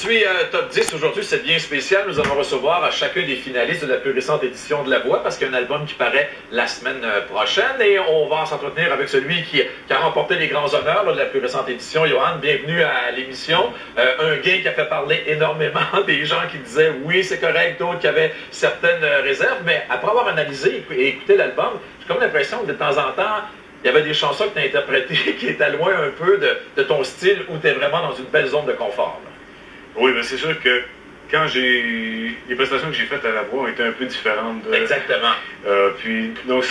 suis Top 10 aujourd'hui, c'est bien spécial. Nous allons recevoir chacun des finalistes de la plus récente édition de La Voix parce qu'il y a un album qui paraît la semaine prochaine et on va s'entretenir avec celui qui a remporté les grands honneurs de la plus récente édition. Johan, bienvenue à l'émission. Un gay qui a fait parler énormément des gens qui disaient oui, c'est correct, d'autres qui avaient certaines réserves, mais après avoir analysé et écouté l'album, j'ai comme l'impression que de temps en temps, il y avait des chansons que tu as interprétées qui étaient loin un peu de ton style où tu es vraiment dans une belle zone de confort. Là. Oui, mais c'est sûr que quand les prestations que j'ai faites à La Voix ont été un peu différentes. Exactement. Puis, donc,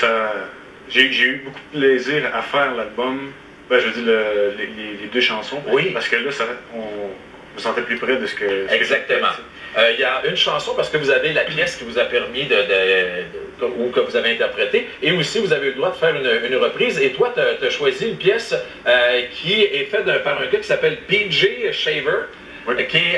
j'ai eu beaucoup de plaisir à faire l'album. Ben, je veux dire, les deux chansons. Oui. Parce que là, on me sentait plus près de ce que Exactement. Il y a une chanson parce que vous avez la pièce qui vous a permis ou que vous avez interprétée, et aussi vous avez eu le droit de faire une reprise. Et toi, tu as choisi une pièce qui est faite par un gars qui s'appelle PJ Shaver. Oui. Qui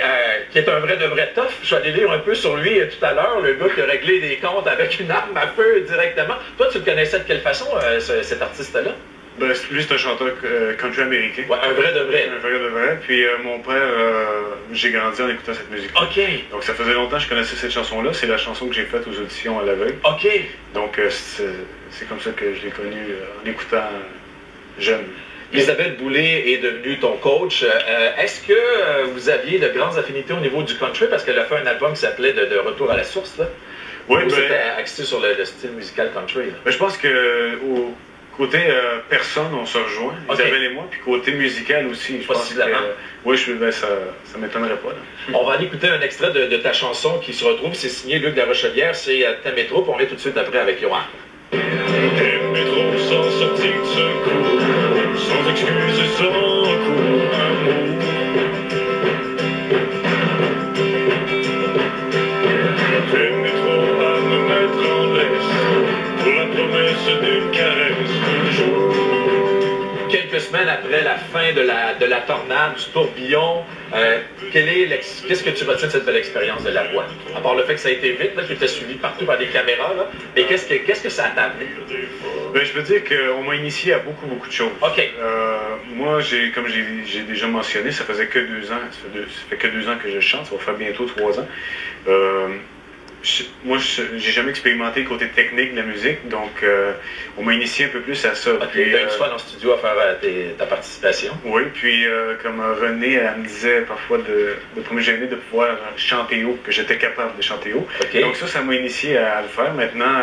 est un vrai de vrai tough. Je suis allé lire un peu sur lui tout à l'heure, le gars qui a réglé des comptes avec une arme à feu directement. Toi, tu le connaissais de quelle façon, cet artiste-là? Ben, lui, c'est un chanteur country américain. Ouais, un vrai de vrai. Un vrai de vrai. Puis mon père, j'ai grandi en écoutant cette musique. OK. Donc ça faisait longtemps que je connaissais cette chanson-là. C'est la chanson que j'ai faite aux auditions à l'aveugle. OK. Donc c'est comme ça que je l'ai connue en écoutant jeune. Isabelle Boulay est devenue ton coach. Est-ce que vous aviez de grandes affinités au niveau du country? Parce qu'elle a fait un album qui s'appelait de Retour à la source. Là. Oui, mais c'était axé sur le style musical country. Ben, je pense que côté personne, on se rejoint, okay. Isabelle et moi, puis côté musical aussi. Je pense que, oui, ça m'étonnerait pas. Là. On va aller écouter un extrait de ta chanson qui se retrouve. C'est signé Luc Larochelière. C'est Ta métro. On est tout de suite après avec Johan. Ta métro sans sortie de secours, sans excuses, sans recours, un mot. Ta métro à me mettre en laisse, pour la promesse d'une caresse un jour. Quelques semaines après la fin de la tornade, du tourbillon, qu'est-ce que tu retiens de cette belle expérience de La Voix? À part le fait que ça a été vite, là, que tu étais suivi partout par des caméras, là, mais qu'est-ce que ça t'a amené? Ben, je peux dire qu'on m'a initié à beaucoup de choses. OK. Moi, comme j'ai déjà mentionné, ça faisait que 2 ans. Ça fait que 2 ans que je chante, ça va faire bientôt 3 ans. Moi, j'ai jamais expérimenté le côté technique de la musique, donc on m'a initié un peu plus à ça. Ok, tu as une fois dans le studio à faire ta participation. Oui, puis comme René, elle me disait parfois de pas me gêner de pouvoir chanter haut, que j'étais capable de chanter haut. Okay. Donc ça m'a initié à le faire. Maintenant,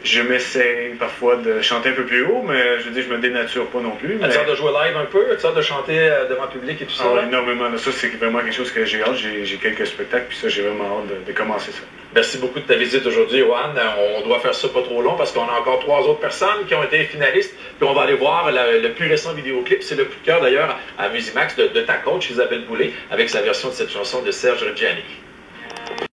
je m'essaye parfois de chanter un peu plus haut, mais je veux dire, je me dénature pas non plus. As-tu hâte de jouer live un peu? As-tu hâte de chanter devant le public et tout ça? Énormément. Ça, c'est vraiment quelque chose que j'ai hâte. J'ai quelques spectacles, puis ça, j'ai vraiment hâte de commencer ça. Merci beaucoup de ta visite aujourd'hui, Johan. On doit faire ça pas trop long parce qu'on a encore 3 autres personnes qui ont été finalistes. Puis on va aller voir le plus récent vidéoclip. C'est le coup de cœur d'ailleurs à Musimax de ta coach Isabelle Boulay avec sa version de cette chanson de Serge Reggiani.